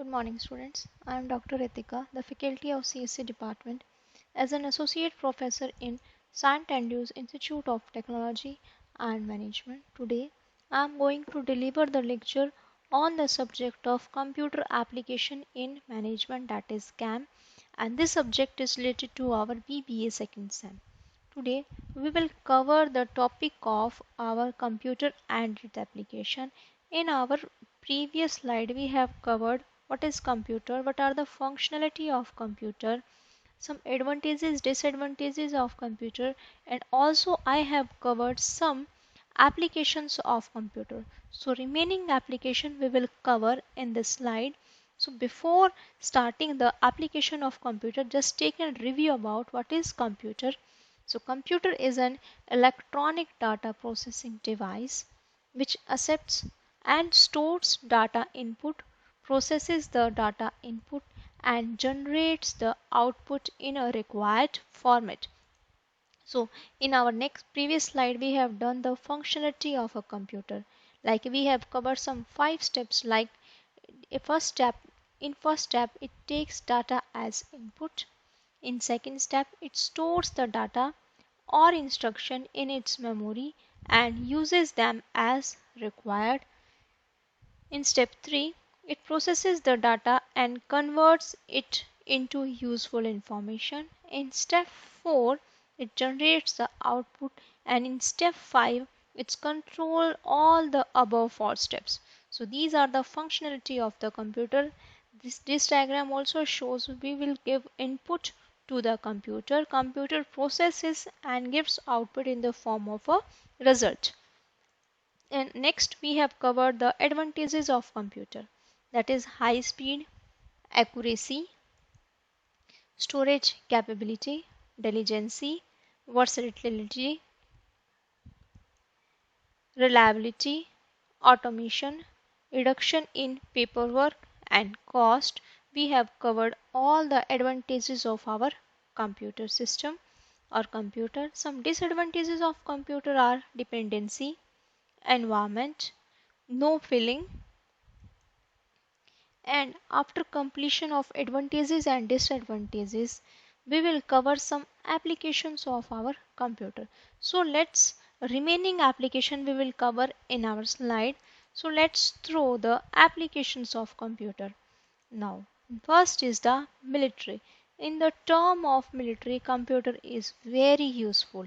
Good morning, students. I am Dr. Ritika, the faculty of CSC department, as an associate professor in St. Andrews Institute of Technology and Management. Today, I am going to deliver the lecture on the subject of computer application in management, that is CAM, and this subject is related to our BBA second sem. Today, we will cover the topic of our computer and its application. In our previous slide, we have covered what is computer, what are the functionality of computer, some advantages, disadvantages of computer, and also I have covered some applications of computer. So remaining application we will cover in this slide. So before starting the application of computer, just take a review about what is computer. So computer is an electronic data processing device which accepts and stores data input, processes the data input, and generates the output in a required format. So in our next previous slide we have done the functionality of a computer. Like we have covered some 5 steps, like a first step it takes data as input. In second step it stores the data or instruction in its memory and uses them as required. In step 3, it processes the data and converts it into useful information. In step 4, it generates the output, and in step 5, it's control all the above 4 steps. So these are the functionality of the computer. This diagram also shows we will give input to the computer. Computer processes and gives output in the form of a result. And next we have covered the advantages of computer, that is high speed, accuracy, storage capability, diligence, versatility, reliability, automation, reduction in paperwork, and cost. We have covered all the advantages of our computer system or computer. Some disadvantages of computer are dependency, environment, no filling. And after completion of advantages and disadvantages, we will cover some applications of our computer. So let's remaining application we will cover in our slide. So let's throw the applications of computer. Now first is the military. In the term of military, computer is very useful.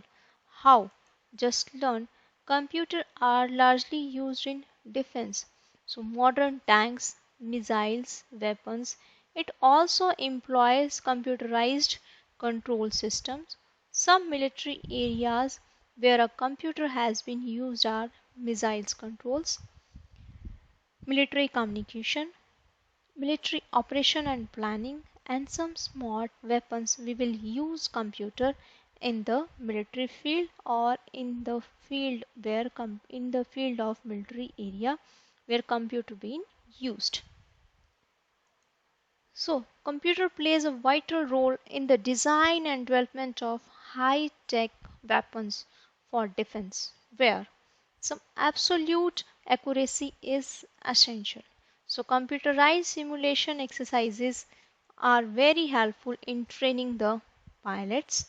How? Just learn. Computer are largely used in defense. So modern tanks, missiles, weapons. It also employs computerized control systems. Some military areas where a computer has been used are missiles controls, military communication, military operation and planning, and some smart weapons. We will use computer in the military field or in the field where in the field of military area where computer being used. So computer plays a vital role in the design and development of high tech weapons for defense, where some absolute accuracy is essential. So computerized simulation exercises are very helpful in training the pilots.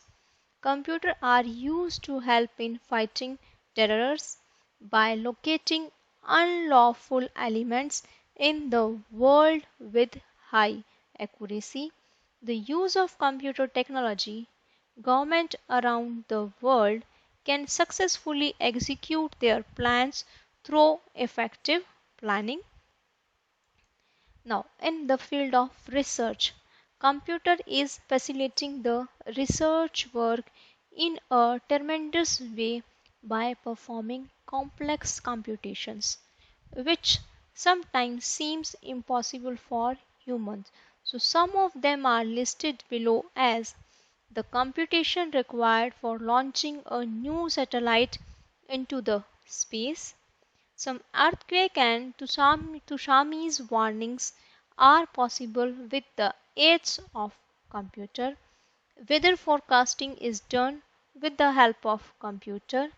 Computers are used to help in fighting terrorists by locating unlawful elements in the world with high accuracy. The use of computer technology, governments around the world can successfully execute their plans through effective planning. Now, in the field of research, computer is facilitating the research work in a tremendous way by performing complex computations, which sometimes seems impossible for humans. So some of them are listed below as the computation required for launching a new satellite into the space. Some earthquake and tsunamis warnings are possible with the aid of computer. Weather forecasting is done with the help of computer.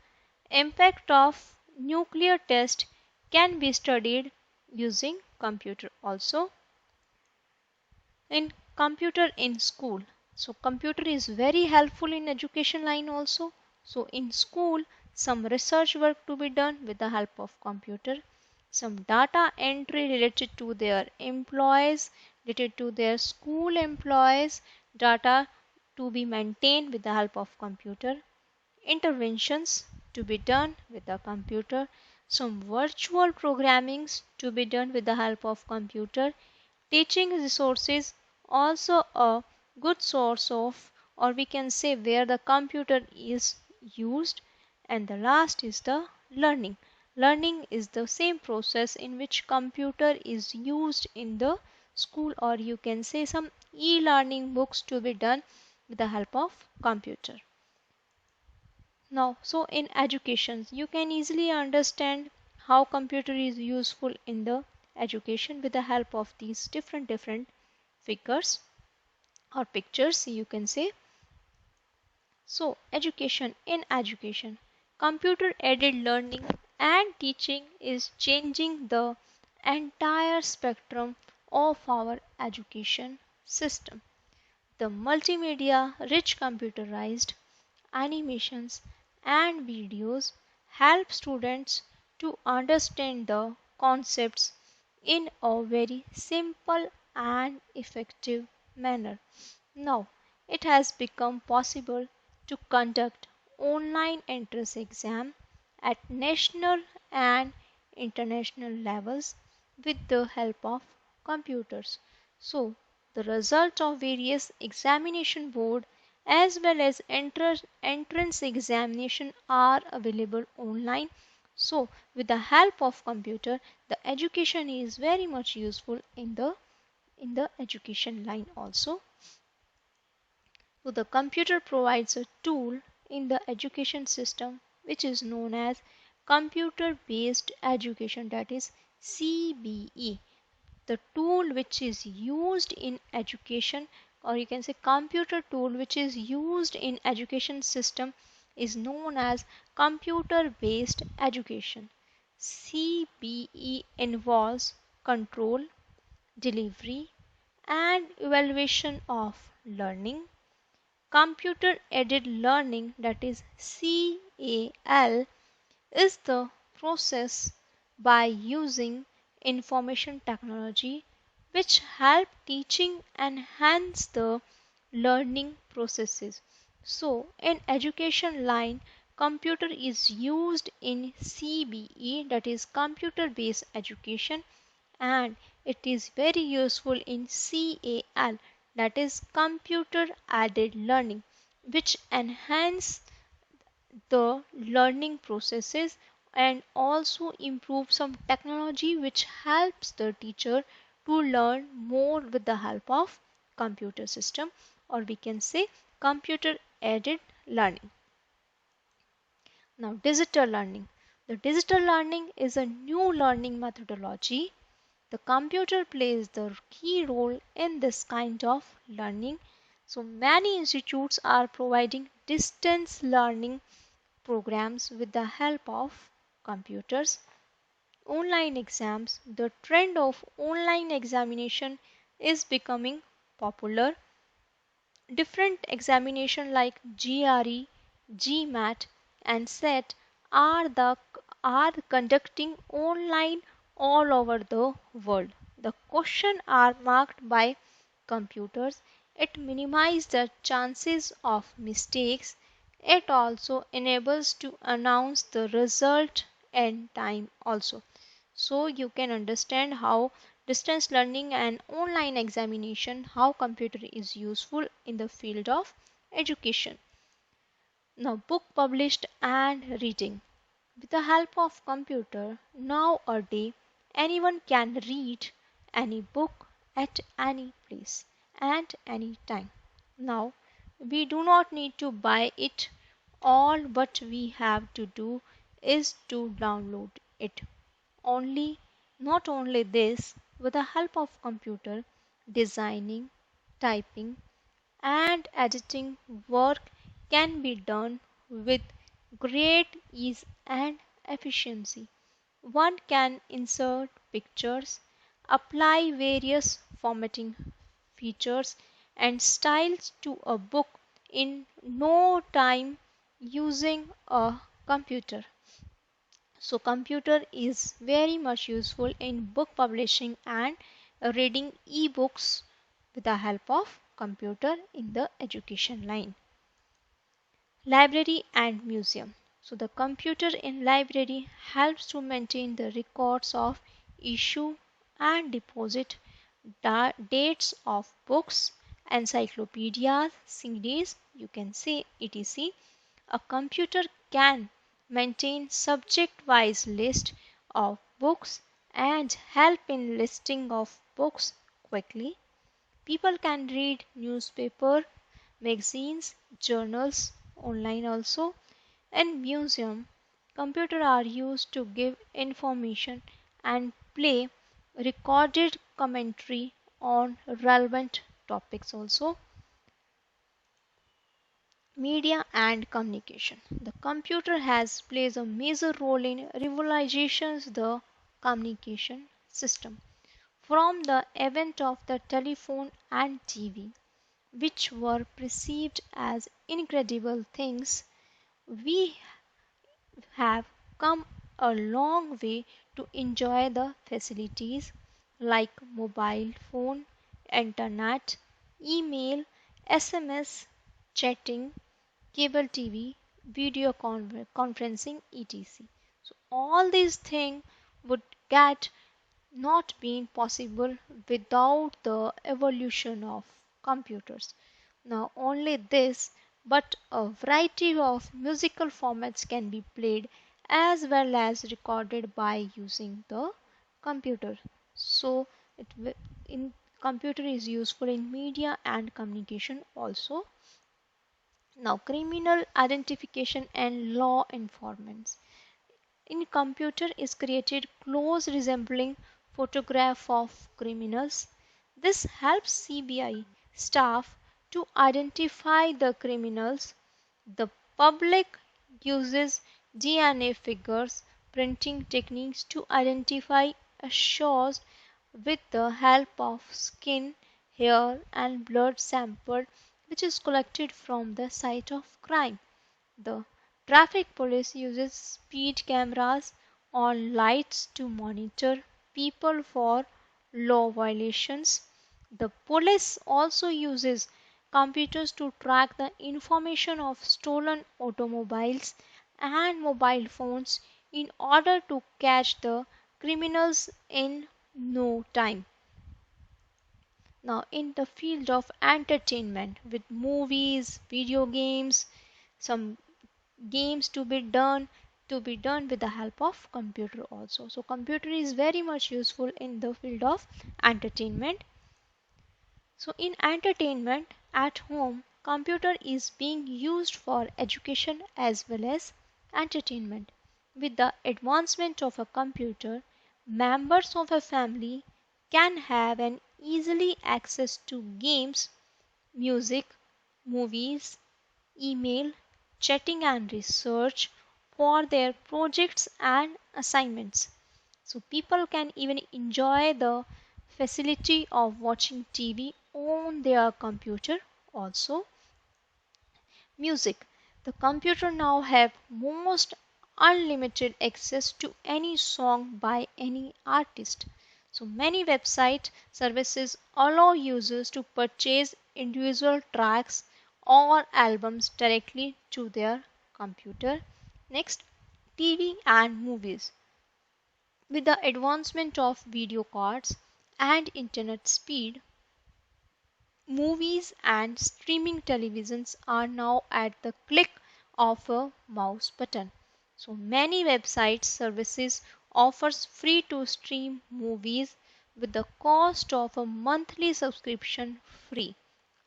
Impact of nuclear test can be studied using computer also. in computer in school. So computer is very helpful in education line also. So in school, some research work to be done with the help of computer, some data entry related to their employees, related to their school employees, data to be maintained with the help of computer, interventions to be done with the computer, some virtual programmings to be done with the help of computer, teaching resources also a good source of, or we can say where the computer is used. And the last is the learning. Learning is the same process in which computer is used in the school, or you can say some e-learning books to be done with the help of computer. Now, so in education, you can easily understand how computer is useful in the education with the help of these different figures or pictures, you can say. So, education, computer aided learning and teaching is changing the entire spectrum of our education system. The multimedia rich computerized animations and videos help students to understand the concepts in a very simple and effective manner. Now, it has become possible to conduct online entrance exam at national and international levels with the help of computers. So, the result of various examination board as well as entrance examination are available online. So, with the help of computer, the education is very much useful in the education line also. So the computer provides a tool in the education system which is known as computer based education, that is CBE. The tool which is used in education, or you can say computer tool which is used in education system, is known as computer based education. CBE involves control, delivery and evaluation of learning. Computer aided learning, that is CAL, is the process by using information technology which help teaching enhance the learning processes. So in education line, computer is used in CBE, that is computer based education, and it is very useful in CAL, that is computer aided learning, which enhance the learning processes and also improve some technology which helps the teacher to learn more with the help of computer system, or we can say computer aided learning. Now digital learning. The digital learning is a new learning methodology. The computer plays the key role in this kind of learning. So many institutes are providing distance learning programs with the help of computers. Online exams. The trend of online examination is becoming popular. Different examination like GRE, GMAT and SET are conducting online all over the world. The questions are marked by computers. It minimizes the chances of mistakes. It also enables to announce the result and time also. So you can understand how distance learning and online examination, how computer is useful in the field of education. Now book published and reading. With the help of computer, nowadays anyone can read any book at any place and any time. Now we do not need to buy it. All what we have to do is to download it. Only not only this, with the help of computer, designing, typing and editing work can be done with great ease and efficiency. One can insert pictures, apply various formatting features and styles to a book in no time using a computer. So computer is very much useful in book publishing and reading e-books with the help of computer in the education line. Library and museum. So the computer in library helps to maintain the records of issue and deposit dates of books, encyclopedias, CDs, you can say etc. A computer can maintain subject-wise list of books and help in listing of books quickly. People can read newspaper, magazines, journals online also. In museum, computers are used to give information and play recorded commentary on relevant topics also. Media and communication. The computer has plays a major role in revolutionizing the communication system. From the advent of the telephone and TV, which were perceived as incredible things, we have come a long way to enjoy the facilities like mobile phone, internet, email, SMS, chatting, cable TV, video conferencing, etc. So all these things would get not been possible without the evolution of computers. Not only this, but a variety of musical formats can be played as well as recorded by using the computer. So in computer is useful in media and communication also. Now criminal identification and law enforcement. In computer is created close resembling photograph of criminals. This helps CBI staff to identify the criminals. The public uses DNA figures printing techniques to identify assholes with the help of skin, hair and blood sample which is collected from the site of crime. The traffic police uses speed cameras on lights to monitor people for law violations. The police also uses computers to track the information of stolen automobiles and mobile phones in order to catch the criminals in no time. Now, in the field of entertainment, with movies, video games, some games to be done with the help of computer also. So computer is very much useful in the field of entertainment. So in entertainment at home, computer is being used for education as well as entertainment. With the advancement of a computer, members of a family can have an easily access to games, music, movies, email, chatting and research for their projects and assignments. So people can even enjoy the facility of watching TV on their computer also. Music. The computer now have most unlimited access to any song by any artist. So many website services allow users to purchase individual tracks or albums directly to their computer. Next, TV and movies. With the advancement of video cards and internet speed, movies and streaming televisions are now at the click of a mouse button. So many website services offers free to stream movies with the cost of a monthly subscription free.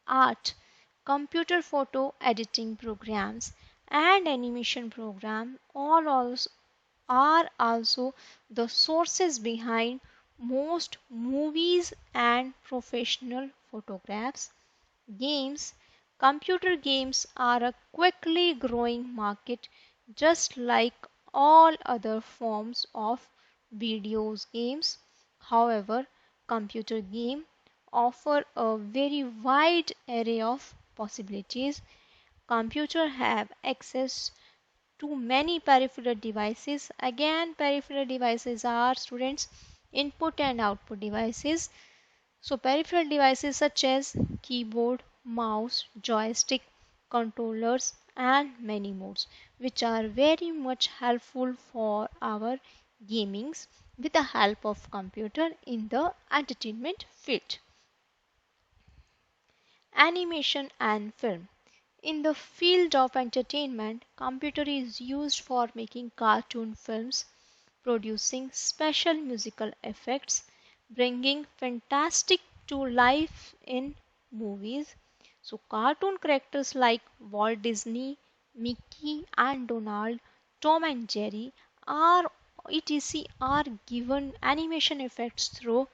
Art, computer photo editing programs and animation program are also the sources behind most movies and professional photographs. Games, computer games are a quickly growing market just like all other forms of videos games. However, computer game offer a very wide array of possibilities. Computers have access to many peripheral devices. Again, peripheral devices are students input and output devices. So peripheral devices such as keyboard, mouse, joystick, controllers and many modes, which are very much helpful for our gamings with the help of computer in the entertainment field. Animation and film. In the field of entertainment, computer is used for making cartoon films, producing special musical effects, bringing fantastic to life in movies. So cartoon characters like Walt Disney, Mickey and Donald, Tom and Jerry are etc are given animation effects through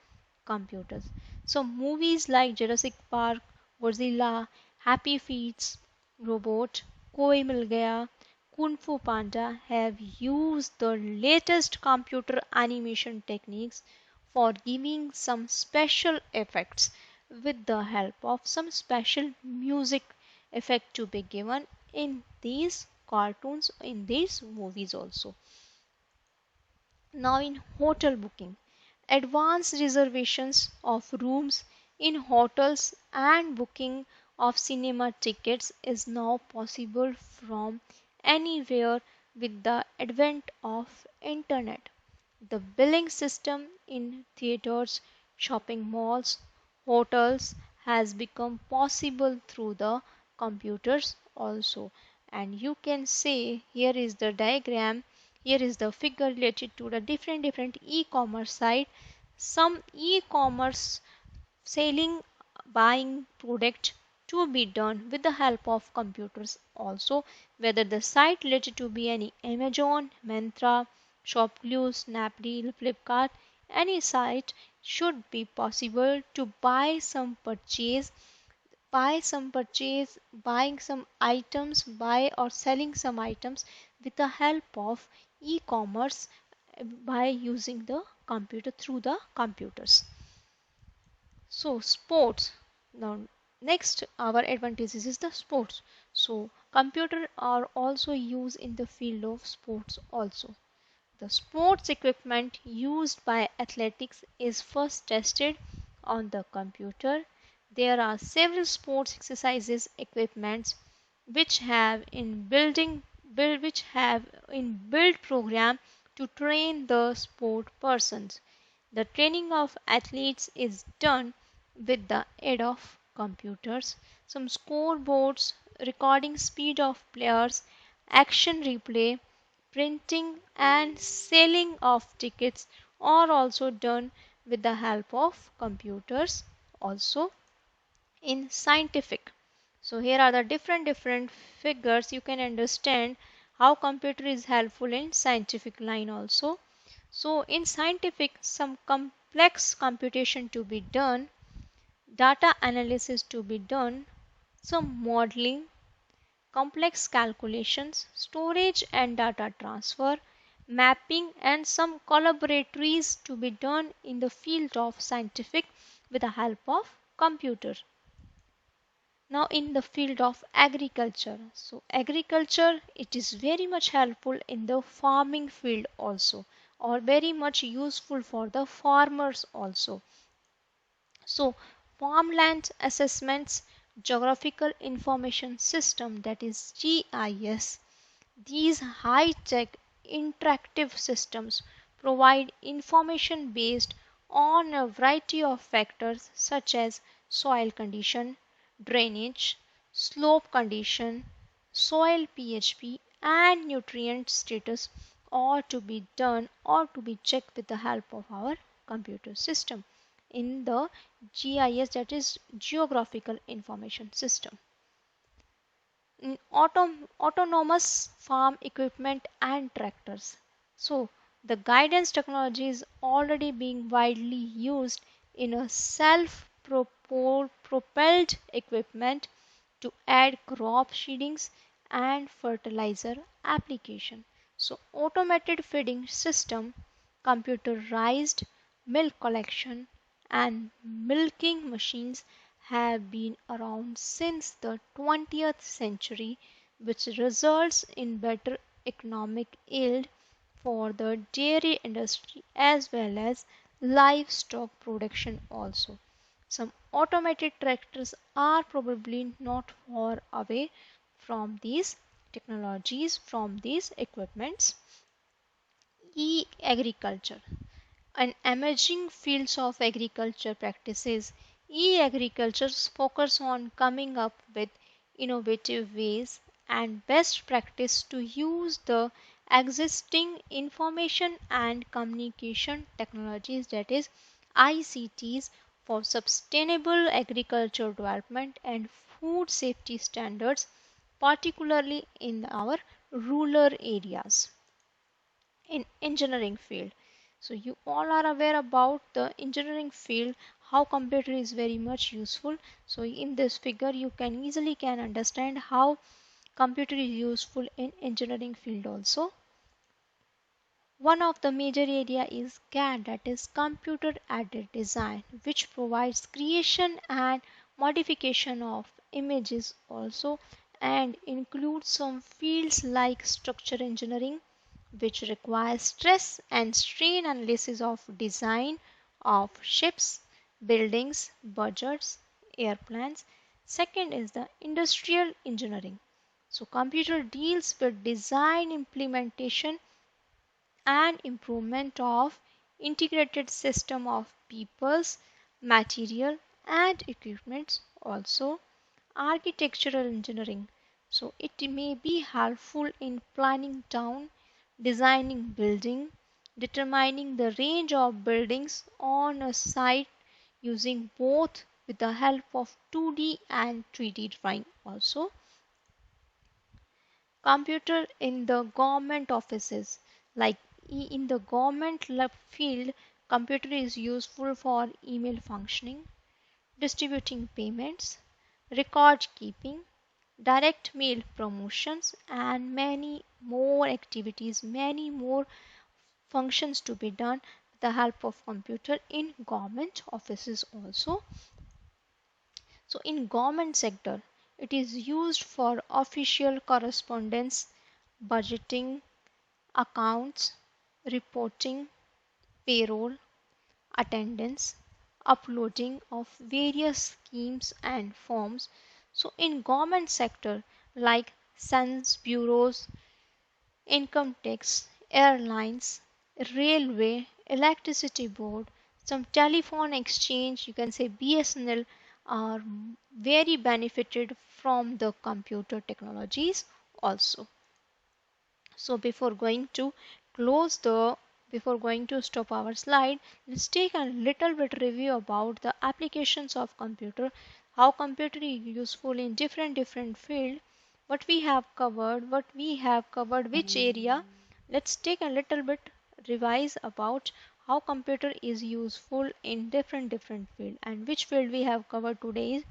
computers. So movies like Jurassic Park, Godzilla, Happy Feet, Robot, Koi Mil Gaya, Kung Fu Panda have used the latest computer animation techniques for giving some special effects with the help of some special music effect to be given in these cartoons, in these movies also. Now in hotel booking, advanced reservations of rooms in hotels and booking of cinema tickets is now possible from anywhere with the advent of internet. The billing system in theaters, shopping malls, hotels has become possible through the computers also. And you can say here is the diagram, here is the figure related to the different e-commerce site. Some e-commerce selling, buying product to be done with the help of computers also, whether the site related to be any Amazon, Myntra, Shopglue, Snapdeal, Flipkart, any site should be possible to buying some items, buy or selling some items with the help of e-commerce by using the computer through the computers. So sports. Now next our advantages is the sports. So computer are also used in the field of sports also. The sports equipment used by athletics is first tested on the computer. There are several sports exercises equipments which have in built program to train the sport persons. The training of athletes is done with the aid of computers. Some scoreboards, recording speed of players, action replay, printing and selling of tickets are also done with the help of computers also. In scientific, so here are the different figures, you can understand how computer is helpful in scientific line also. So in scientific, some complex computation to be done, data analysis to be done, some modeling, complex calculations, storage and data transfer, mapping and some collaboratories to be done in the field of scientific with the help of computer. Now in the field of agriculture, so agriculture it is very much helpful in the farming field also, or very much useful for the farmers also. So farmland assessments, geographical information system, that is GIS, these high tech interactive systems provide information based on a variety of factors such as soil condition, drainage, slope condition, soil pH, and nutrient status, or to be done or to be checked with the help of our computer system in the GIS, that is geographical information system. In autonomous farm equipment and tractors. So the guidance technology is already being widely used in a self-propelled equipment to add crop seedings and fertilizer application. So automated feeding system, computerized milk collection and milking machines have been around since the 20th century, which results in better economic yield for the dairy industry as well as livestock production also. Some automated tractors are probably not far away from these technologies, from these equipments. E-agriculture, an emerging fields of agriculture practices. E-agriculture focus on coming up with innovative ways and best practice to use the existing information and communication technologies, that is ICTs, for sustainable agriculture development and food safety standards, particularly in our rural areas. In engineering field, so you all are aware about the engineering field, how computer is very much useful. So in this figure you can easily can understand how computer is useful in engineering field also. One of the major area is CAD, that is computer aided design, which provides creation and modification of images also, and includes some fields like structure engineering, which requires stress and strain analysis of design of ships, buildings, budgets, airplanes. Second is the industrial engineering. So computer deals with design, implementation and improvement of integrated system of peoples, material and equipment. Also architectural engineering, so it may be helpful in planning town, designing building, determining the range of buildings on a site using both with the help of 2D and 3D drawing. Also computer in the government offices, like in the government field, computer is useful for email functioning, distributing payments, record keeping, direct mail promotions, and many more activities, many more functions to be done with the help of computer in government offices also. So in government sector, it is used for official correspondence, budgeting, accounts, reporting, payroll, attendance, uploading of various schemes and forms. So in government sector like census bureaus, income tax, airlines, railway, electricity board, some telephone exchange, you can say BSNL, are very benefited from the computer technologies also. So close the before going to stop our slide, let's take a little bit review about the applications of computer, how computer is useful in different field, what we have covered which area. Let's take a little bit revise about how computer is useful in different field, and which field we have covered today is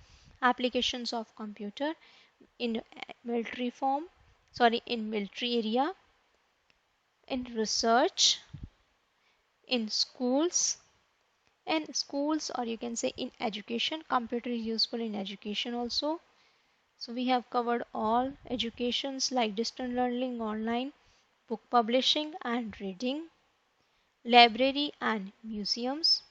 applications of computer in military form, sorry, in military area, in research, in schools, or you can say in education. Computer is useful in education also. So we have covered all educations like distance learning, online, book publishing and reading, library and museums,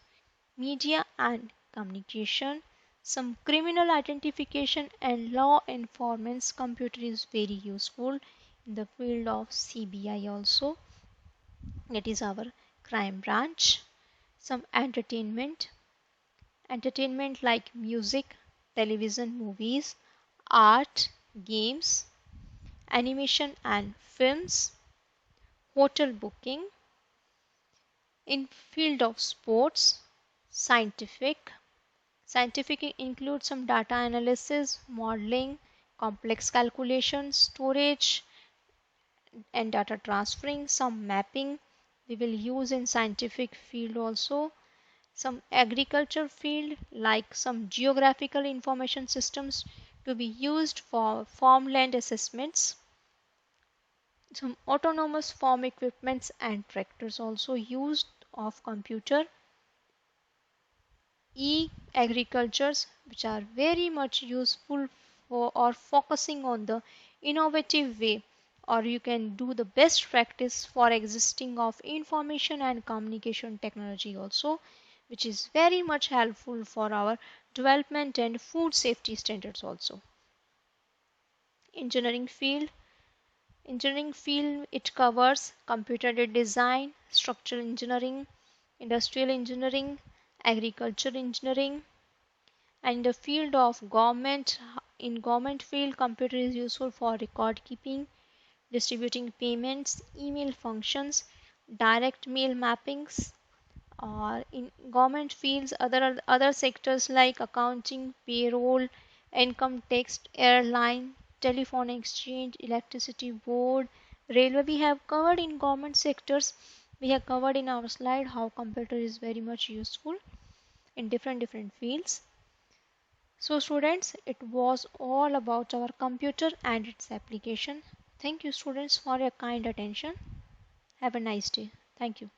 media and communication, some criminal identification and law enforcement. Computer is very useful in the field of CBI also, that is our crime branch. Some entertainment like music, television, movies, art, games, animation and films, hotel booking. In field of sports, scientific includes some data analysis, modeling, complex calculations, storage and data transferring, some mapping we will use in scientific field also. Some agriculture field like some geographical information systems to be used for farmland assessments. Some autonomous farm equipments and tractors also used of computer. e-agricultures, which are very much useful for or focusing on the innovative way, or you can do the best practice for existing of information and communication technology also, which is very much helpful for our development and food safety standards also. Engineering field engineering field, it covers computer design, structural engineering, industrial engineering, agriculture engineering. And the field of government, in government field, computer is useful for record keeping, distributing payments, email functions, direct mail mappings. Or in government fields, other sectors like accounting, payroll, income tax, airline, telephone exchange, electricity board, railway, we have covered in government sectors. We have covered in our slide how computer is very much useful in different fields. So students, it was all about our computer and its application. Thank you students for your kind attention. Have a nice day. Thank you.